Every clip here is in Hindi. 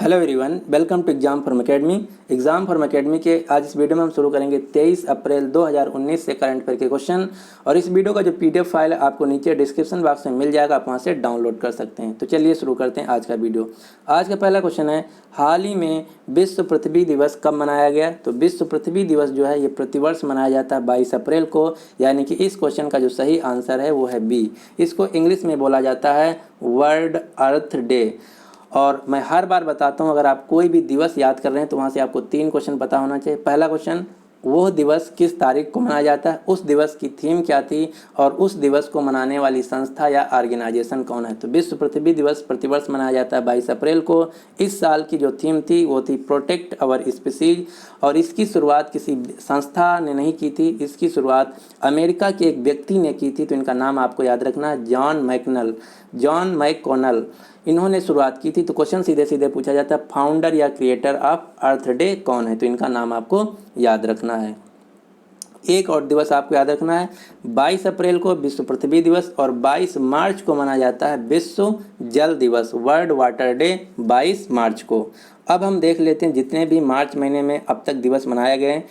Hello everyone, welcome to Exam Form Academy. Exam Form Academy के आज इस वीडियो में हम शुरू करेंगे 23 अप्रैल 2019 से करंट अफेयर के क्वेश्चन। और इस वीडियो का जो पीडीएफ फाइल है आपको नीचे डिस्क्रिप्शन बॉक्स में मिल जाएगा, आप वहां से डाउनलोड कर सकते हैं। तो चलिए शुरू करते हैं आज का वीडियो। आज का पहला क्वेश्चन है, हाल ही में विश्व पृथ्वी दिवस कब मनाया गया? तो विश्व पृथ्वी दिवस जो है ये प्रतिवर्ष मनाया जाता है 22 अप्रैल को, यानी कि इस क्वेश्चन का जो सही आंसर है वो है बी। इसको इंग्लिश में बोला जाता है वर्ल्ड अर्थ डे। और मैं हर बार बताता हूँ, अगर आप कोई भी दिवस याद कर रहे हैं तो वहाँ से आपको 3 क्वेश्चन पता होना चाहिए। पहला क्वेश्चन, वो दिवस किस तारीख को मनाया जाता है, उस दिवस की थीम क्या थी, और उस दिवस को मनाने वाली संस्था या ऑर्गेनाइजेशन कौन है। तो विश्व पृथ्वी दिवस प्रतिवर्ष मनाया जाता है 22 अप्रैल को। इस साल की जो थीम थी वो थी प्रोटेक्ट आवर स्पीसीज, और इसकी शुरुआत किसी संस्था ने नहीं की थी, इसकी शुरुआत अमेरिका के एक व्यक्ति ने की थी। तो इनका नाम आपको याद रखना है, जॉन मैककॉनल, इन्होंने शुरुआत की थी। तो क्वेश्चन सीधे सीधे पूछा जाता है, फाउंडर या क्रिएटर ऑफ अर्थ डे कौन है? तो इनका नाम आपको याद रखना है। एक और दिवस आपको याद रखना है, 22 अप्रैल को विश्व पृथ्वी दिवस, और 22 मार्च को मनाया जाता है विश्व जल दिवस, वर्ल्ड वाटर डे, 22 मार्च को। अब हम देख लेते हैं जितने भी मार्च महीने में अब तक दिवस मनाए गए।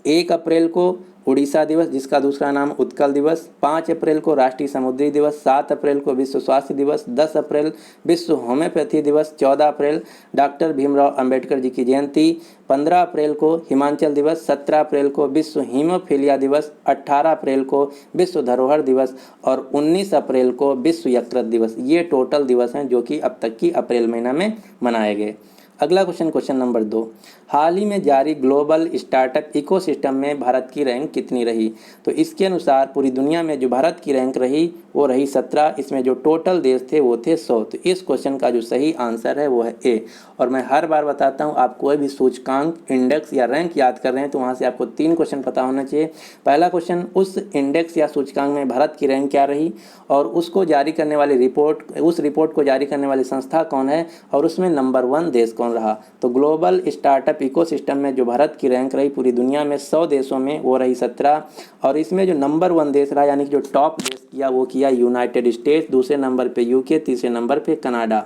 1 अप्रैल को उड़ीसा दिवस, जिसका दूसरा नाम उत्कल दिवस। 5 अप्रैल को राष्ट्रीय समुद्री दिवस। 7 अप्रैल को विश्व स्वास्थ्य दिवस। 10 अप्रैल विश्व होम्योपैथी दिवस। 14 अप्रैल डॉक्टर भीमराव अंबेडकर जी की जयंती। 15 अप्रैल को हिमाचल दिवस। 17 अप्रैल को विश्व हीमोफीलिया दिवस। 18 अप्रैल को विश्व धरोहर दिवस, और 19 अप्रैल को विश्व यकृत दिवस। ये टोटल दिवस हैं जो कि अब तक की अप्रैल महीना में मनाए गए। अगला क्वेश्चन, क्वेश्चन नंबर 2, हाल ही में जारी ग्लोबल स्टार्टअप इकोसिस्टम में भारत की रैंक कितनी रही? तो इसके अनुसार पूरी दुनिया में जो भारत की रैंक रही वो रही 17। इसमें जो टोटल देश थे वो थे 100। तो इस क्वेश्चन का जो सही आंसर है वो है ए। और मैं हर बार बताता हूँ, आप कोई भी सूचकांक, इंडेक्स या रैंक याद कर रहे हैं तो वहाँ से आपको 3 क्वेश्चन पता होना चाहिए। पहला क्वेश्चन, उस इंडेक्स या सूचकांक में भारत की रैंक क्या रही, और उसको जारी करने वाली रिपोर्ट, उस रिपोर्ट को जारी करने वाली संस्था कौन है, और उसमें नंबर 1 देश कौन रहा। तो ग्लोबल स्टार्टअप इकोसिस्टम में जो भारत की रैंक रही पूरी दुनिया में 100 देशों में, वो रही 17। और इसमें जो नंबर 1 देश रहा, यानी कि जो टॉप देश किया, वो किया यूनाइटेड स्टेट्स। दूसरे नंबर पे यूके, तीसरे नंबर पे कनाडा।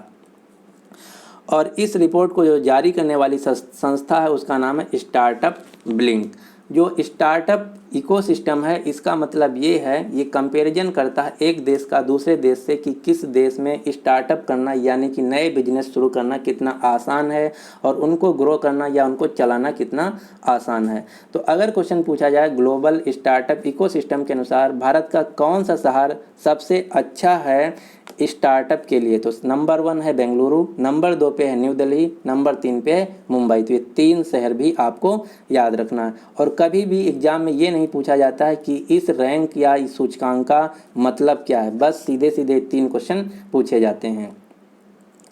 और इस रिपोर्ट को जो जारी करने वाली संस्था है उसका नाम है स्टार्टअप ब्लिंक। जो स्टार्टअप इकोसिस्टम है, इसका मतलब ये है, ये कंपैरिजन करता है एक देश का दूसरे देश से कि किस देश में स्टार्टअप करना, यानी कि नए बिजनेस शुरू करना कितना आसान है, और उनको ग्रो करना या उनको चलाना कितना आसान है। तो अगर क्वेश्चन पूछा जाए ग्लोबल स्टार्टअप इकोसिस्टम के अनुसार भारत का कौन सा शहर सबसे अच्छा है स्टार्टअप के लिए, तो नंबर 1 है बेंगलुरु, नंबर 2 पे है न्यू दिल्ली, नंबर 3 पे है मुंबई। तो ये 3 शहर भी आपको याद रखना है। और कभी भी एग्जाम में ये नहीं पूछा जाता है कि इस रैंक या इस सूचकांक का मतलब क्या है, बस सीधे सीधे 3 क्वेश्चन पूछे जाते हैं।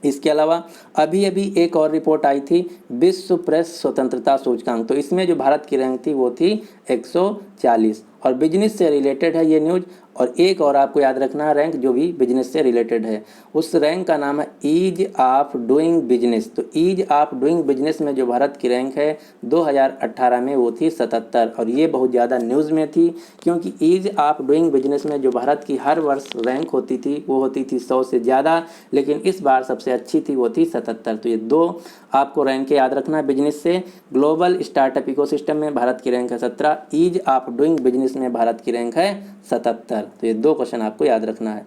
इसके अलावा अभी अभी एक और रिपोर्ट आई थी, विश्व प्रेस स्वतंत्रता सूचकांक। तो इसमें जो भारत की रैंक थी वो थी 140, और बिजनेस से रिलेटेड है ये न्यूज। और एक और आपको याद रखना है रैंक जो भी बिजनेस से रिलेटेड है, उस रैंक का नाम है ईज ऑफ डूइंग बिजनेस। तो ईज ऑफ डूइंग बिजनेस में जो भारत की रैंक है 2018 में वो थी 77। और ये बहुत ज़्यादा न्यूज़ में थी, क्योंकि ईज ऑफ डूइंग बिजनेस में जो भारत की हर वर्ष रैंक होती थी वो होती थी 100 से ज़्यादा, लेकिन इस बार सबसे अच्छी थी वो थी 77। तो ये 2 आपको रैंक याद रखना है बिजनेस से। ग्लोबल स्टार्टअप इकोसिस्टम में भारत की रैंक है 17, ईज ऑफ डूइंग बिजनेस में भारत की रैंक है 77। तो ये 2 क्वेश्चन आपको याद रखना है।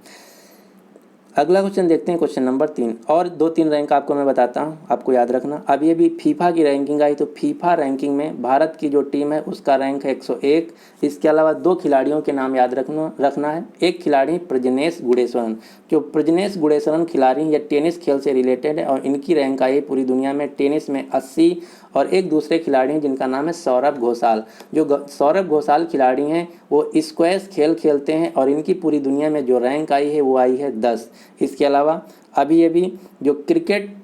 अगला क्वेश्चन देखते हैं, क्वेश्चन नंबर 3। और 2-3 रैंक आपको मैं बताता हूँ, आपको याद रखना। अभी अभी फीफा की रैंकिंग आई, तो फीफा रैंकिंग में भारत की जो टीम है उसका रैंक है 101। इसके अलावा 2 खिलाड़ियों के नाम याद रखना है। एक खिलाड़ी प्रजनेश गुणेश्वरन, जो प्रजनेश गुणेश्वरन खिलाड़ी या टेनिस खेल से रिलेटेड है, और इनकी रैंक आई पूरी दुनिया में टेनिस में 80। और एक दूसरे खिलाड़ी हैं जिनका नाम है सौरभ घोषाल। जो सौरभ घोषाल खिलाड़ी हैं वो स्क्वैश खेल खेलते हैं, और इनकी पूरी दुनिया में जो रैंक आई है वो आई है 10। इसके अलावा अभी अभी जो क्रिकेट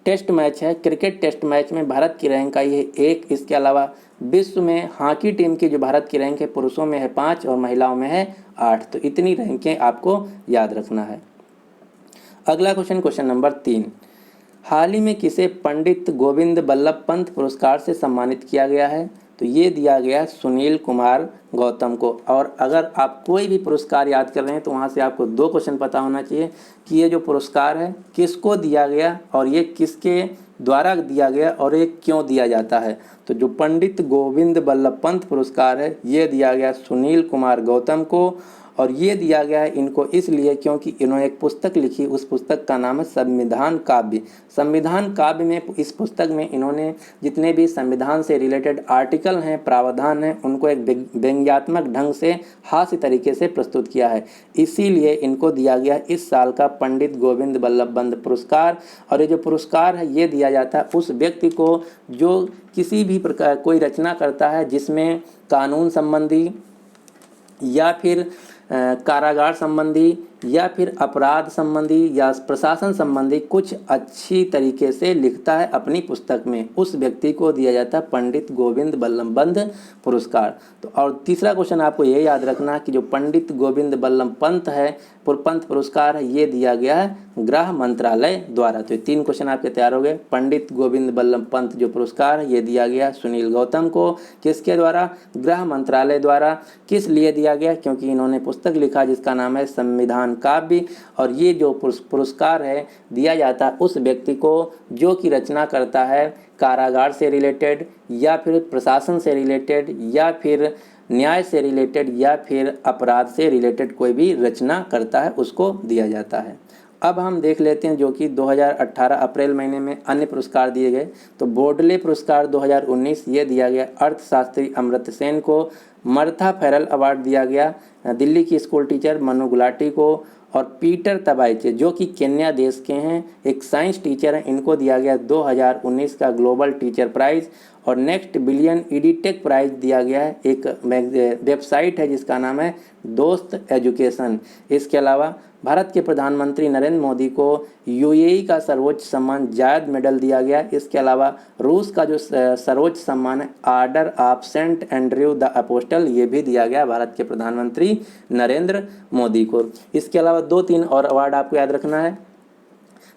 टेस्ट मैच है, क्रिकेट टेस्ट मैच में भारत की रैंक आई है 1। इसके अलावा विश्व में हॉकी टीम की जो भारत की रैंक है, पुरुषों में है 5 और महिलाओं में है 8। तो इतनी रैंकें आपको याद रखना है। अगला क्वेश्चन, क्वेश्चन नंबर 3, हाल ही में किसे पंडित गोविंद बल्लभ पंत पुरस्कार से सम्मानित किया गया है? तो ये दिया गया सुनील कुमार गौतम को। और अगर आप कोई भी पुरस्कार याद कर रहे हैं तो वहाँ से आपको 2 क्वेश्चन पता होना चाहिए कि ये जो पुरस्कार है किसको दिया गया और ये किसके द्वारा दिया गया और ये क्यों दिया जाता है। तो जो पंडित गोविंद बल्लभ पंत पुरस्कार है ये दिया गया सुनील कुमार गौतम को, और ये दिया गया है इनको इसलिए क्योंकि इन्होंने एक पुस्तक लिखी, उस पुस्तक का नाम है संविधान काव्य। संविधान काव्य में, इस पुस्तक में इन्होंने जितने भी संविधान से रिलेटेड आर्टिकल हैं, प्रावधान हैं, उनको एक व्यंग्यात्मक ढंग से हास्य तरीके से प्रस्तुत किया है। इसीलिए इनको दिया गया इस साल का पंडित गोविंद बल्लभ पंत पुरस्कार। और ये जो पुरस्कार है ये दिया जाता है उस व्यक्ति को जो किसी भी प्रकार कोई रचना करता है जिसमें कानून संबंधी या फिर कारागार संबंधी या फिर अपराध संबंधी या प्रशासन संबंधी कुछ अच्छी तरीके से लिखता है अपनी पुस्तक में, उस व्यक्ति को दिया जाता है पंडित गोविंद बल्लभ पंत पुरस्कार। तो और तीसरा क्वेश्चन आपको ये याद रखना है कि जो पंडित गोविंद बल्लभ पंत है पंत पुरस्कार है ये दिया गया है गृह मंत्रालय द्वारा। तो ये 3 क्वेश्चन आपके तैयार हो गए। पंडित गोविंद बल्लभ पंत जो पुरस्कार है ये दिया गया सुनील गौतम को, किसके द्वारा? गृह मंत्रालय द्वारा। किस लिए दिया गया? क्योंकि इन्होंने पुस्तक लिखा जिसका नाम है संविधान काव्य। और ये जो पुरस्कार है दिया जाता है उस व्यक्ति को जो कि रचना करता है कारागार से रिलेटेड या फिर प्रशासन से रिलेटेड या फिर न्याय से रिलेटेड या फिर अपराध से रिलेटेड कोई भी रचना करता है उसको दिया जाता है। अब हम देख लेते हैं जो कि 2018 अप्रैल महीने में अन्य पुरस्कार दिए गए। तो बोर्डले पुरस्कार 2019 ये दिया गया अर्थशास्त्री अमर्त्य सेन को। मर्था फेरल अवार्ड दिया गया दिल्ली की स्कूल टीचर मनु गुलाटी को। और पीटर तबाइचे जो कि केन्या देश के हैं, एक साइंस टीचर हैं, इनको दिया गया 2019 का ग्लोबल टीचर प्राइज़। और नेक्स्ट बिलियन एडीटेक प्राइज़ दिया गया है, एक वेबसाइट है जिसका नाम है दोस्त एजुकेशन। इसके अलावा भारत के प्रधानमंत्री नरेंद्र मोदी को यूएई का सर्वोच्च सम्मान जायद मेडल दिया गया। इसके अलावा रूस का जो सर्वोच्च सम्मान है Order of Saint Andrew the Apostle ये भी दिया गया भारत के प्रधानमंत्री नरेंद्र मोदी को। इसके अलावा 2-3 और अवार्ड आपको याद रखना है।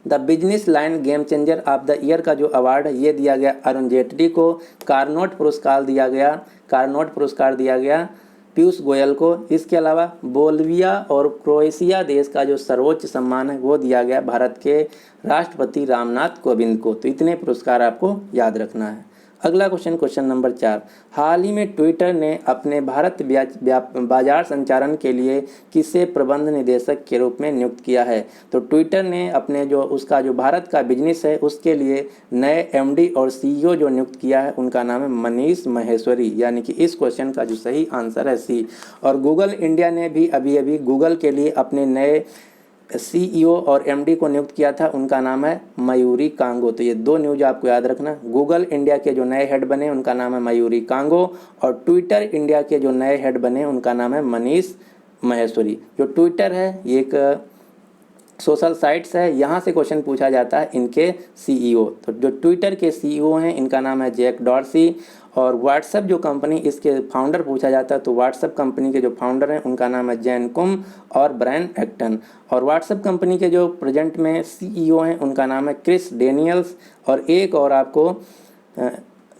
The business line game changer of the year का जो अवार्ड है ये दिया गया अरुण जेटली को। कार्नोट पुरस्कार दिया गया पीयूष गोयल को। इसके अलावा बोल्विया और क्रोएशिया देश का जो सर्वोच्च सम्मान है वो दिया गया भारत के राष्ट्रपति रामनाथ कोविंद को। तो इतने पुरस्कार आपको याद रखना है। अगला क्वेश्चन नंबर 4, हाल ही में ट्विटर ने अपने भारत बाजार संचालन के लिए किसे प्रबंध निदेशक के रूप में नियुक्त किया है? तो ट्विटर ने अपने उसका जो भारत का बिजनेस है उसके लिए नए एमडी और सीईओ जो नियुक्त किया है उनका नाम है मनीष महेश्वरी, यानी कि इस क्वेश्चन का जो सही आंसर है सी। और गूगल इंडिया ने भी अभी गूगल के लिए अपने नए सीईओ और एमडी को नियुक्त किया था, उनका नाम है मयूरी कांगो। तो ये 2 न्यूज आपको याद रखना। गूगल इंडिया के जो नए हेड बने उनका नाम है मयूरी कांगो, और ट्विटर इंडिया के जो नए हेड बने उनका नाम है मनीष महेश्वरी। जो ट्विटर है ये एक सोशल साइट्स है, यहाँ से क्वेश्चन पूछा जाता है इनके सीईओ। तो जो ट्विटर के सीईओ हैं इनका नाम है जैक डॉर्सी। और व्हाट्सएप जो कंपनी इसके फाउंडर पूछा जाता है तो व्हाट्सएप कंपनी के जो फाउंडर हैं उनका नाम है जैन कुम और ब्रायन एक्टन। और व्हाट्सएप कंपनी के जो प्रेजेंट में सीईओ हैं उनका नाम है क्रिस डेनियल्स। और एक और आपको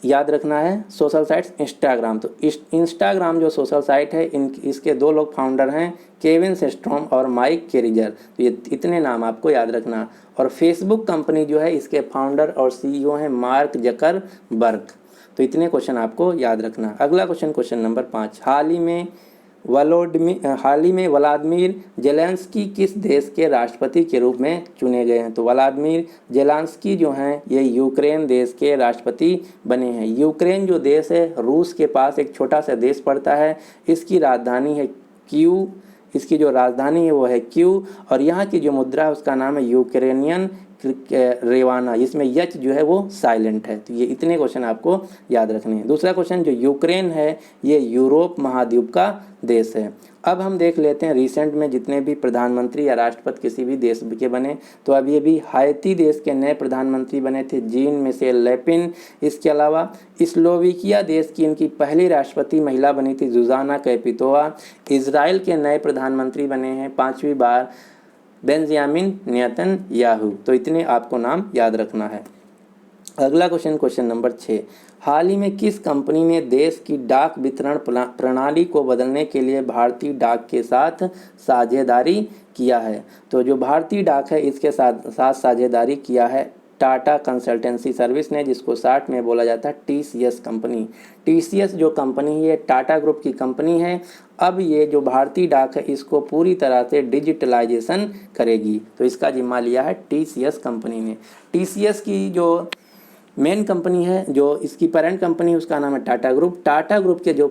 याद रखना है सोशल साइट्स इंस्टाग्राम। तो इंस्टाग्राम जो सोशल साइट है इसके 2 लोग फाउंडर हैं, केविन सेस्ट्रॉम और माइक केरिजर। तो ये इतने नाम आपको याद रखना। और फेसबुक कंपनी जो है इसके फाउंडर और सीईओ हैं मार्क जकरबर्ग। तो इतने क्वेश्चन आपको याद रखना। अगला क्वेश्चन नंबर 5, हाल ही में व्लादिमीर जेलेंस्की किस देश के राष्ट्रपति के रूप में चुने गए हैं? तो व्लादिमीर जेलेंस्की जो हैं ये यूक्रेन देश के राष्ट्रपति बने हैं। यूक्रेन जो देश है रूस के पास एक छोटा सा देश पड़ता है, इसकी राजधानी है कीव। इसकी जो राजधानी है वो है कीव। और यहाँ की जो मुद्रा है उसका नाम है यूक्रेनियन रेवाना, इसमें यच जो है वो साइलेंट है। तो ये इतने क्वेश्चन आपको याद रखने हैं। दूसरा क्वेश्चन, जो यूक्रेन है ये यूरोप महाद्वीप का देश है। अब हम देख लेते हैं रिसेंट में जितने भी प्रधानमंत्री या राष्ट्रपति किसी भी देश के बने। तो अभी हाइती देश के नए प्रधानमंत्री बने थे जीन मिशेल लेपिन। इसके अलावा स्लोवाकिया देश की इनकी पहली राष्ट्रपति महिला बनी थी जुजाना कैपितोवा। इजराइल के नए प्रधानमंत्री बने हैं 5वीं बार बेंजामिन नेतन्याहू। तो इतने आपको नाम याद रखना है। अगला क्वेश्चन, क्वेश्चन नंबर 6, हाल ही में किस कंपनी ने देश की डाक वितरण प्रणाली को बदलने के लिए भारतीय डाक के साथ साझेदारी किया है? तो जो भारतीय डाक है इसके साथ साथ साझेदारी किया है टाटा कंसल्टेंसी सर्विस ने, जिसको शार्ट में बोला जाता है टीसीएस कंपनी। टीसीएस जो कंपनी है ये टाटा ग्रुप की कंपनी है। अब ये जो भारतीय डाक है इसको पूरी तरह से डिजिटलाइजेशन करेगी, तो इसका जिम्मा लिया है टीसीएस कंपनी ने। टीसीएस की जो मेन कंपनी है, जो इसकी पेरेंट कंपनी है, उसका नाम है टाटा ग्रुप। टाटा ग्रुप के जो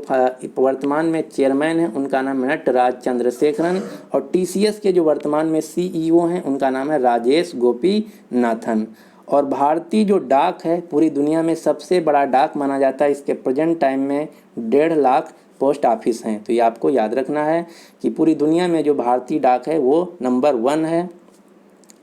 वर्तमान में चेयरमैन हैं उनका नाम है नटराज चंद्रशेखरन, और टीसीएस के जो वर्तमान में सीईओ हैं उनका नाम है राजेश गोपीनाथन। और भारतीय जो डाक है पूरी दुनिया में सबसे बड़ा डाक माना जाता है। इसके प्रेजेंट टाइम में 1.5 लाख पोस्ट ऑफिस हैं। तो ये आपको याद रखना है कि पूरी दुनिया में जो भारतीय डाक है वो नंबर 1 है।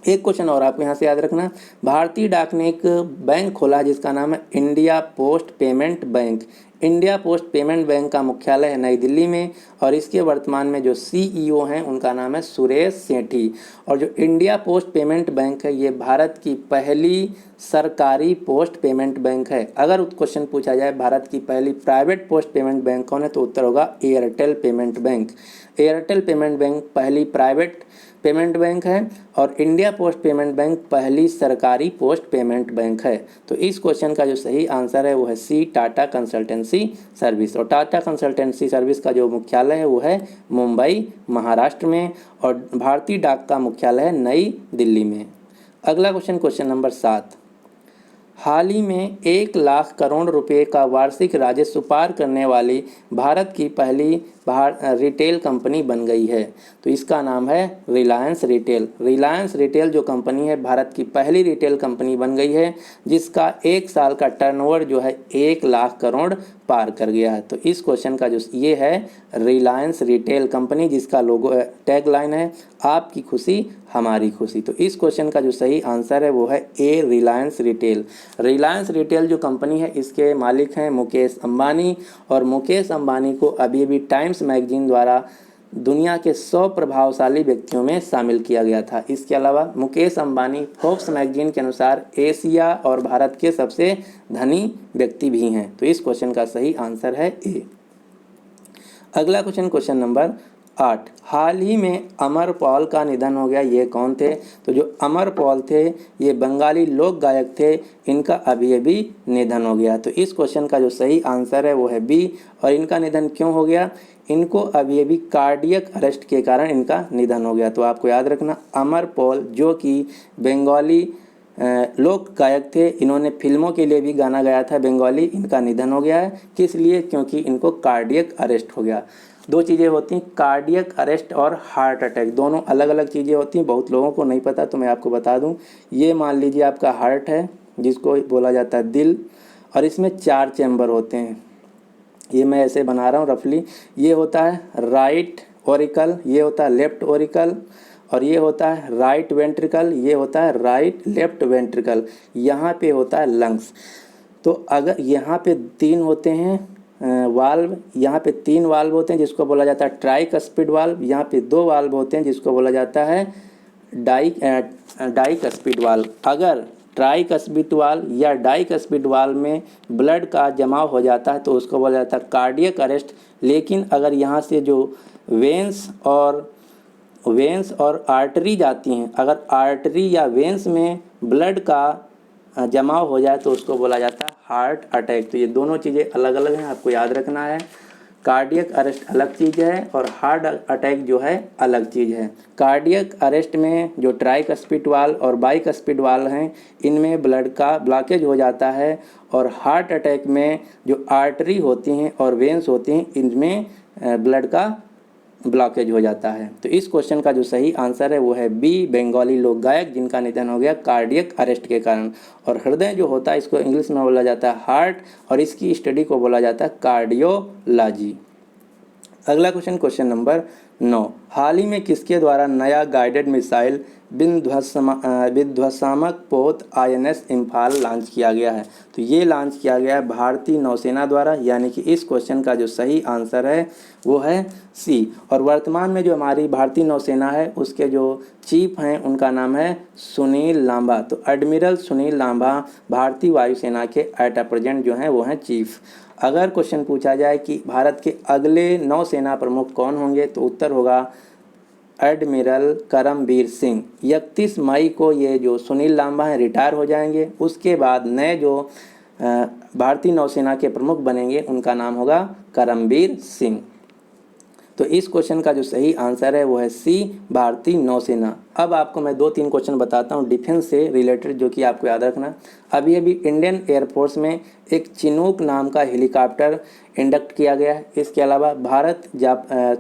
एक क्वेश्चन और आपको यहाँ से याद रखना, भारतीय डाक ने एक बैंक खोला जिसका नाम है India post payment bank. India post payment bank का मुख्यालय है नई दिल्ली में, और इसके वर्तमान में जो सीईओ हैं उनका नाम है सुरेश सेठी। और जो इंडिया पोस्ट पेमेंट बैंक है ये भारत की पहली सरकारी पोस्ट पेमेंट बैंक है। अगर क्वेश्चन पूछा जाए भारत की पहली प्राइवेट पोस्ट पेमेंट बैंक कौन है, तो उत्तर होगा Airtel payment bank. Airtel payment bank पहली प्राइवेट पेमेंट बैंक है, और इंडिया पोस्ट पेमेंट बैंक पहली सरकारी पोस्ट पेमेंट बैंक है। तो इस क्वेश्चन का जो सही आंसर है वो है सी, टाटा कंसल्टेंसी सर्विस। और टाटा कंसल्टेंसी सर्विस का जो मुख्यालय है वो है मुंबई महाराष्ट्र में, और भारतीय डाक का मुख्यालय है नई दिल्ली में। अगला क्वेश्चन, क्वेश्चन नंबर 7, हाल ही में 1 लाख करोड़ रुपए का वार्षिक राजस्व पार करने वाली भारत की पहली रिटेल कंपनी बन गई है। तो इसका नाम है रिलायंस रिटेल। रिलायंस रिटेल जो कंपनी है भारत की पहली रिटेल कंपनी बन गई है, जिसका 1 साल का टर्नओवर जो है 1 लाख करोड़ पार कर गया है। तो इस क्वेश्चन का जो ये है रिलायंस रिटेल कंपनी, जिसका लोगो टैग लाइन है आपकी खुशी हमारी खुशी। तो इस क्वेश्चन का जो सही आंसर है वो है ए, रिलायंस रिटेल। रिलायंस रिटेल जो कंपनी है इसके मालिक हैं मुकेश अंबानी, और मुकेश अंबानी को अभी अभी टाइम्स मैगजीन द्वारा दुनिया के 100 प्रभावशाली व्यक्तियों में शामिल किया गया था। इसके अलावा मुकेश अंबानी फोर्ब्स मैगजीन के अनुसार एशिया और भारत के सबसे धनी व्यक्ति भी हैं। तो इस क्वेश्चन का सही आंसर है ए। अगला क्वेश्चन, क्वेश्चन नंबर 8, हाल ही में अमर पॉल का निधन हो गया, ये कौन थे? तो जो अमर पॉल थे ये बंगाली लोक गायक थे, इनका अभी अभी निधन हो गया। तो इस क्वेश्चन का जो सही आंसर है वो है बी। और इनका निधन क्यों हो गया? इनको अभी अभी कार्डियक अरेस्ट के कारण इनका निधन हो गया। तो आपको याद रखना, अमर पॉल जो कि बंगाली लोक गायक थे, इन्होंने फिल्मों के लिए भी गाना गाया था बंगाली, इनका निधन हो गया है। किस लिए? क्योंकि इनको कार्डियक अरेस्ट हो गया। 2 चीज़ें होती हैं, कार्डियक अरेस्ट और हार्ट अटैक, दोनों अलग अलग चीज़ें होती हैं। बहुत लोगों को नहीं पता, तो मैं आपको बता दूं। ये मान लीजिए आपका हार्ट है जिसको बोला जाता है दिल, और इसमें 4 चैम्बर होते हैं। ये मैं ऐसे बना रहा हूँ रफली। ये होता है राइट ओरिकल, ये होता है लेफ्ट ओरिकल, और ये होता है राइट वेंट्रिकल, ये होता है राइट लेफ्ट वेंट्रिकल। यहाँ पे होता है लंग्स। तो अगर यहाँ पे 3 होते हैं वाल्व, यहाँ पे 3 वाल्व होते हैं जिसको बोला जाता है ट्राइकस्पिड वाल्व, यहाँ पे 2 वाल्व होते हैं जिसको बोला जाता है डाइकस्पिड वाल्व। अगर ट्राइकस्पिड वाल्व या डाइकस्पिड वाल्व में ब्लड का जमाव हो जाता है तो उसको बोला जाता है कार्डियक अरेस्ट। लेकिन अगर यहाँ से जो वेंस और आर्टरी जाती हैं, अगर आर्टरी या वेंस में ब्लड का जमाव हो जाए तो उसको बोला जाता है हार्ट अटैक। तो ये दोनों चीज़ें अलग अलग हैं, आपको याद रखना है। कार्डियक अरेस्ट अलग चीज़ है और हार्ट अटैक जो है अलग चीज़ है। कार्डियक अरेस्ट में जो ट्राइकस्पिड वाल्व और बाइकस्पिड वाल्व हैं, इनमें ब्लड का ब्लॉकेज हो जाता है, और हार्ट अटैक में जो आर्टरी होती हैं और वेंस होती हैं, इनमें ब्लड का ब्लॉकेज हो जाता है। तो इस क्वेश्चन का जो सही आंसर है वो है बी, बंगाली लोक गायक जिनका निधन हो गया कार्डियक अरेस्ट के कारण। और हृदय जो होता है इसको इंग्लिश में बोला जाता है हार्ट, और इसकी स्टडी को बोला जाता है कार्डियोलॉजी। अगला क्वेश्चन, क्वेश्चन नंबर 9, हाल ही में किसके द्वारा नया गाइडेड मिसाइल विध्वंसात्मक पोत INS इम्फाल लॉन्च किया गया है। तो ये लॉन्च किया गया है भारतीय नौसेना द्वारा, यानी कि इस क्वेश्चन का जो सही आंसर है वो है सी। और वर्तमान में जो हमारी भारतीय नौसेना है उसके जो चीफ हैं उनका नाम है सुनील लांबा। तो एडमिरल सुनील लांबा भारतीय वायुसेना के एट प्रेजेंट जो हैं वो हैं चीफ। अगर क्वेश्चन पूछा जाए कि भारत के अगले नौसेना प्रमुख कौन होंगे, तो उत्तर होगा एडमिरल करमबीर सिंह। 31 मई को ये जो सुनील लांबा हैं रिटायर हो जाएंगे। उसके बाद नए जो भारतीय नौसेना के प्रमुख बनेंगे उनका नाम होगा करमबीर सिंह। तो इस क्वेश्चन का जो सही आंसर है वो है सी, भारतीय नौसेना। अब आपको मैं 2-3 क्वेश्चन बताता हूँ डिफेंस से रिलेटेड, जो कि आपको याद रखना। अभी इंडियन एयरफोर्स में एक चिनूक नाम का हेलीकॉप्टर इंडक्ट किया गया है। इसके अलावा भारत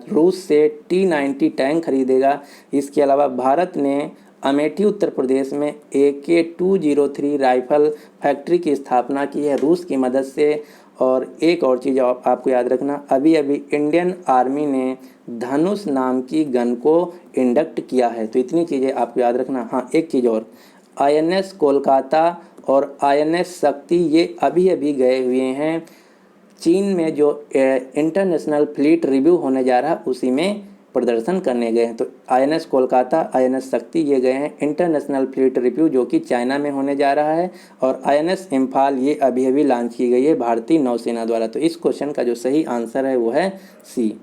रूस से T-90 टैंक खरीदेगा। इसके अलावा भारत ने अमेठी उत्तर प्रदेश में AK-203 राइफल फैक्ट्री की स्थापना की है रूस की मदद से। और एक और चीज़ आपको याद रखना, अभी इंडियन आर्मी ने धनुष नाम की गन को इंडक्ट किया है। तो इतनी चीज़ें आपको याद रखना। हाँ, एक चीज़ और, INS कोलकाता और INS शक्ति ये अभी गए हुए हैं चीन में जो इंटरनेशनल फ्लीट रिव्यू होने जा रहा है उसी में प्रदर्शन करने गए हैं। तो INS कोलकाता, INS शक्ति ये गए हैं इंटरनेशनल फ्लीट रिव्यू जो कि चाइना में होने जा रहा है। और INS इम्फाल ये अभी लॉन्च की गई है भारतीय नौसेना द्वारा। तो इस क्वेश्चन का जो सही आंसर है वो है सी।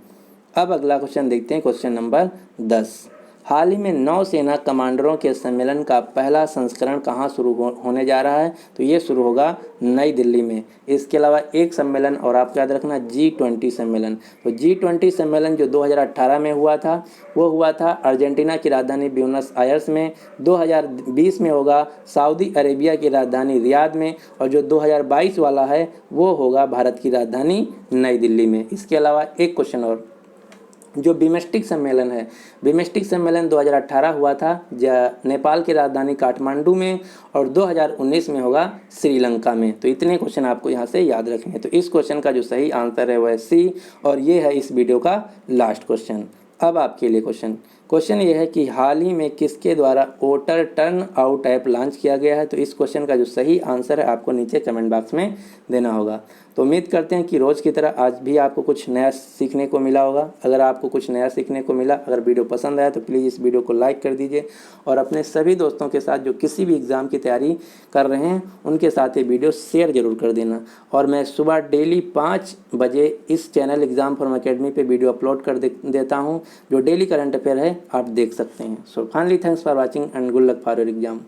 अब अगला क्वेश्चन देखते हैं, क्वेश्चन नंबर 10। हाल ही में नौसेना कमांडरों के सम्मेलन का पहला संस्करण कहाँ शुरू होने जा रहा है? तो ये शुरू होगा नई दिल्ली में। इसके अलावा एक सम्मेलन और आपको याद रखना, G20 सम्मेलन। तो G20 सम्मेलन जो 2018 में हुआ था वो हुआ था अर्जेंटीना की राजधानी ब्यूनस आयर्स में। 2020 में होगा सऊदी अरेबिया की राजधानी रियाद में। और जो 2022 वाला है वो होगा भारत की राजधानी नई दिल्ली में। इसके अलावा एक क्वेश्चन और, जो बिमस्टिक सम्मेलन है, बिमस्टिक सम्मेलन 2018 हुआ था नेपाल की राजधानी काठमांडू में। और 2019 में होगा श्रीलंका में। तो इतने क्वेश्चन आपको यहाँ से याद रखने हैं। तो इस क्वेश्चन का जो सही आंसर है वह है सी। और ये है इस वीडियो का लास्ट क्वेश्चन। अब आपके लिए क्वेश्चन ये है कि हाल ही में किसके द्वारा voter turn out app launch किया गया है? तो इस क्वेश्चन का जो सही आंसर है आपको नीचे कमेंट बॉक्स में देना होगा। तो उम्मीद करते हैं कि रोज़ की तरह आज भी आपको कुछ नया सीखने को मिला होगा। अगर आपको कुछ नया सीखने को मिला, अगर वीडियो पसंद आया तो प्लीज़ इस वीडियो को लाइक कर दीजिए। और अपने सभी दोस्तों के साथ जो किसी भी एग्ज़ाम की तैयारी कर रहे हैं उनके साथ ये वीडियो शेयर ज़रूर कर देना। और मैं सुबह डेली 5 बजे इस चैनल एग्ज़ाम फॉर्म अकेडमी पे वीडियो अपलोड कर देता हूँ, जो डेली करंट अफेयर है आप देख सकते हैं। So finally thanks for watching and good luck for your exam.